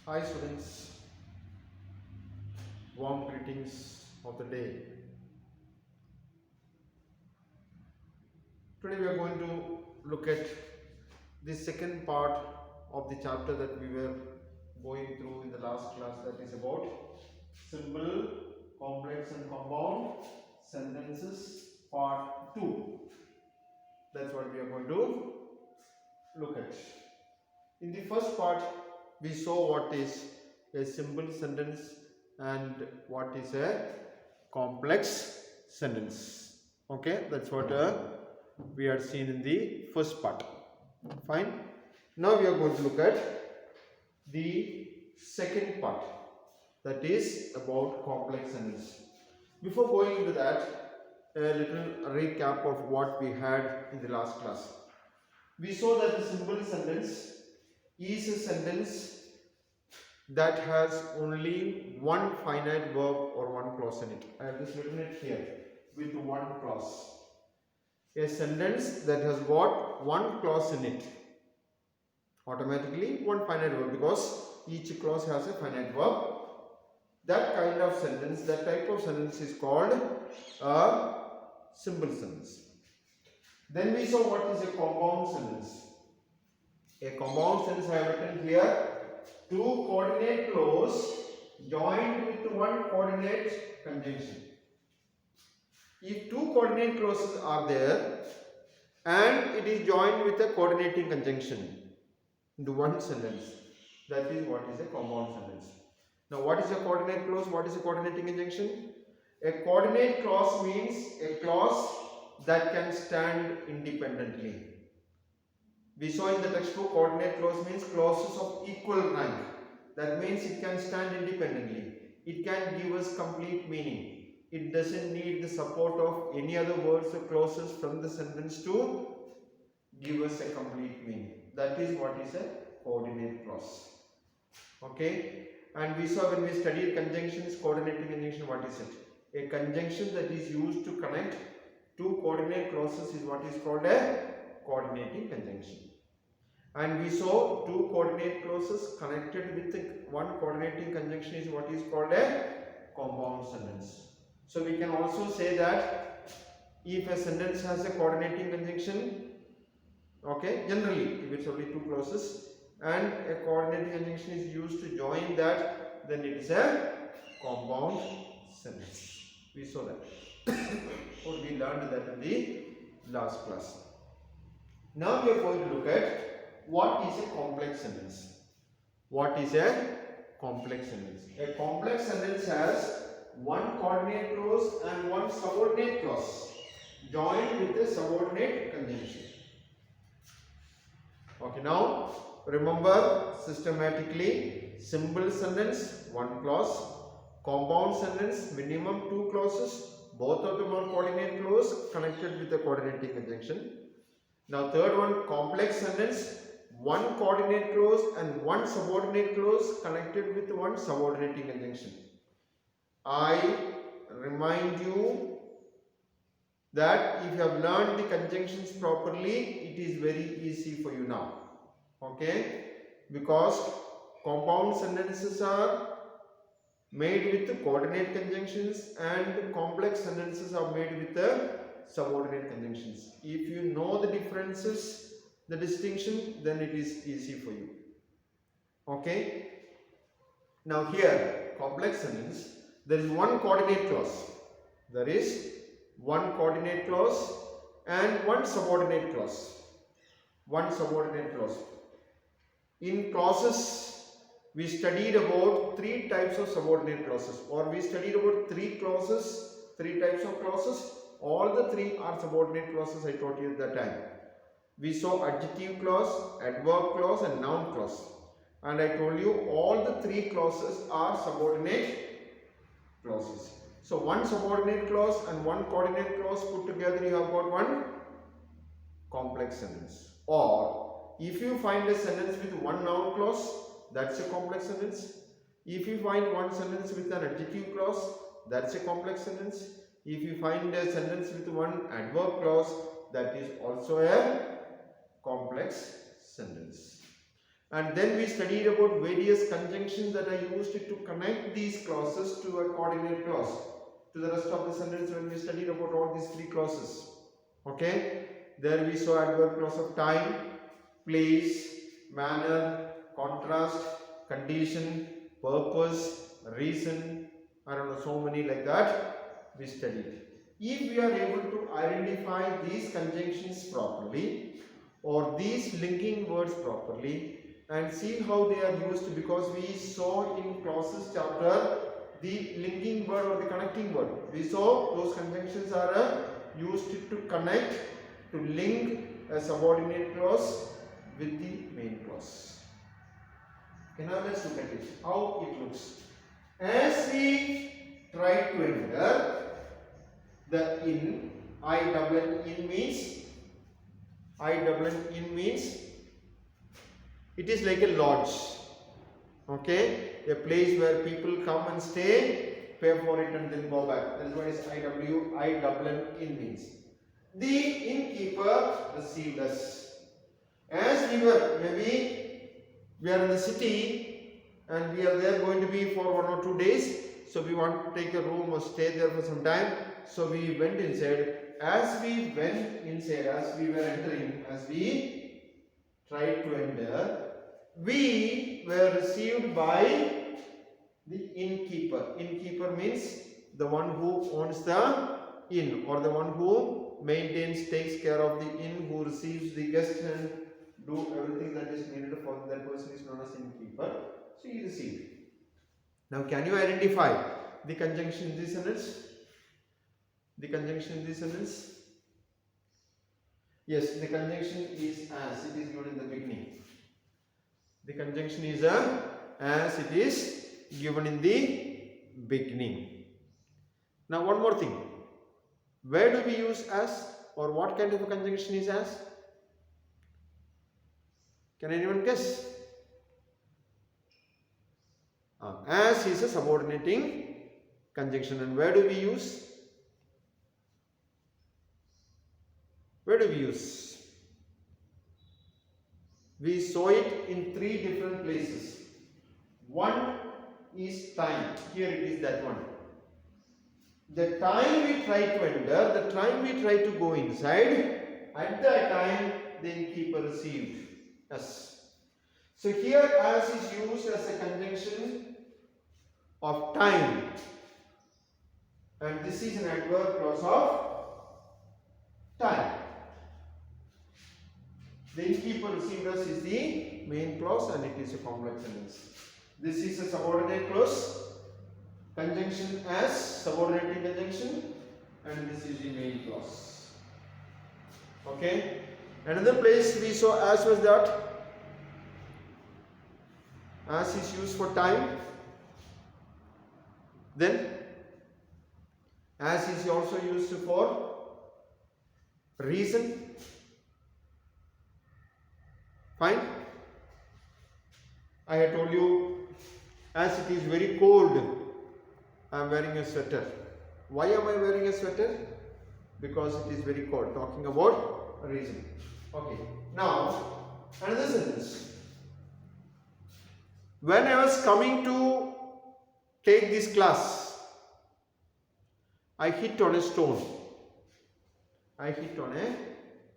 Hi students, warm greetings of the day. Today we are going to look at the second part of the chapter that we were going through in the last class, that is about simple, complex and compound sentences part 2. That's what we are going to look at. In the first part we saw what is a simple sentence and what is a complex sentence. Okay, that's what we had seen in the first part. Fine. Now we are going to look at the second part, that is about complex sentence. Before going into that, a little recap of what we had in the last class. We saw that the simple sentence is a sentence that has only one finite verb or one clause in it. I have just written it here with one clause. A sentence that has got one clause in it, automatically one finite verb, because each clause has a finite verb. That kind of sentence, that type of sentence is called a simple sentence. Then we saw what is a compound sentence. A compound sentence I have written here: two coordinate clause joined with one coordinate conjunction. If two coordinate clauses are there and it is joined with a coordinating conjunction into one sentence, that is what is a compound sentence. Now, what is a coordinate clause? What is a coordinating conjunction? A coordinate clause means a clause that can stand independently. We saw in the textbook, coordinate clause means clauses of equal rank. That means it can stand independently. It can give us complete meaning. It doesn't need the support of any other words or clauses from the sentence to give us a complete meaning. That is what is a coordinate clause. Okay? And we saw when we studied conjunctions, coordinating conjunction, what is it? A conjunction that is used to connect two coordinate clauses is what is called a coordinating conjunction. And we saw two coordinate clauses connected with one coordinating conjunction is what is called a compound sentence. So we can also say that if a sentence has a coordinating conjunction, okay, generally if it's only two clauses and a coordinating conjunction is used to join that, then it is a compound sentence. We saw that. Or we learned that in the last class. Now we are going to look at what is a complex sentence. What is a complex sentence? A complex sentence has one coordinate clause and one subordinate clause joined with a subordinate conjunction. Okay, now remember systematically: simple sentence, one clause; compound sentence, minimum two clauses, both of them are coordinate clause connected with a coordinating conjunction. Now third one, complex sentence, one coordinate clause and one subordinate clause connected with one subordinating conjunction. I remind you that if you have learned the conjunctions properly, it is very easy for you now. Okay? Because compound sentences are made with coordinate conjunctions and complex sentences are made with the subordinate conjunctions. If you know the differences, the distinction, then it is easy for you. Okay? Now here, complex sentence, there is one coordinate clause. There is one coordinate clause and one subordinate clause. One subordinate clause. In clauses, we studied about three types of subordinate clauses, or we studied about three clauses, three types of clauses. All the three are subordinate clauses, I taught you at that time. We saw adjective clause, adverb clause and noun clause. And I told you all the three clauses are subordinate clauses. So one subordinate clause and one coordinate clause put together, you have got one complex sentence. Or if you find a sentence with one noun clause, that's a complex sentence. If you find one sentence with an adjective clause, that's a complex sentence. If you find a sentence with one adverb clause, that is also a complex sentence. And then we studied about various conjunctions that are used to connect these clauses to a coordinate clause. To the rest of the sentence, when we studied about all these three clauses. Okay? There we saw adverb clause of time, place, manner, contrast, condition, purpose, reason, I don't know, so many like that we studied. If we are able to identify these conjunctions properly or these linking words properly and see how they are used, because we saw in clauses chapter the linking word or the connecting word. We saw those conjunctions are used to connect, to link a subordinate clause with the main clause. Okay, now let's look at it, how it looks. As we try to enter the in, in means it is like a lodge, okay, a place where people come and stay, pay for it and then go back. That is what is in means. The innkeeper received us. As we were, maybe we are in the city and we are there going to be for 1 or 2 days, so we want to take a room or stay there for some time, so we went inside. As we went inside, as we were entering, as we tried to enter, we were received by the innkeeper. Innkeeper means the one who owns the inn, or the one who maintains, takes care of the inn, who receives the guest and do everything that is needed for that person is known as innkeeper. So he received. Now can you identify the conjunction in this sentence? The conjunction in this sentence? Yes, the conjunction is as, it is given in the beginning. The conjunction is as, it is given in the beginning. Now one more thing. Where do we use as, or what kind of a conjunction is as? Can anyone guess? As is a subordinating conjunction, and where do we use? Where do we use? We saw it in 3 different places. One is time. Here it is, that one. The time we try to enter, the time we try to go inside, at that time the innkeeper received us. So here as is used as a conjunction of time, and this is an adverb clause of time. The innkeeper received us is the main clause and it is a complex sentence. This is a subordinate clause, conjunction as, subordinating conjunction, and this is the main clause. Okay. Another place we saw as was that as is used for time. Then as is also used for reason. Fine. I had told you, as it is very cold, I am wearing a sweater. Why am I wearing a sweater? Because it is very cold. Talking about reason. Okay. Now, another sentence. When I was coming to take this class, I hit on a stone. I hit on a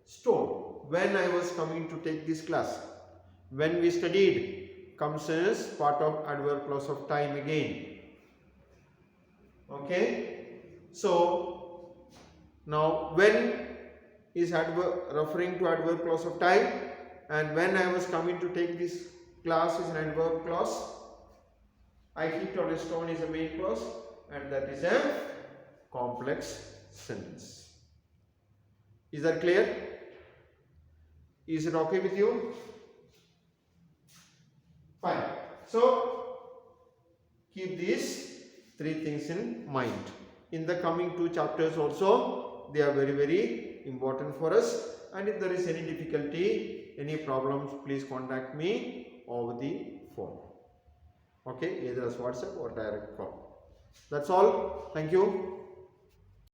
stone. When I was coming to take this class. When we studied comes as part of adverb clause of time again. Okay. So now when is referring to adverb clause of time, and when I was coming to take this class is an adverb clause. I hit on a stone is a main clause, and that is a complex sentence. Is that clear? Is it okay with you? Fine. So keep these 3 things in mind. In the coming 2 chapters also, they are very, very important for us. And if there is any difficulty, any problems, please contact me over the phone. Okay, either as WhatsApp or direct call. That's all. Thank you.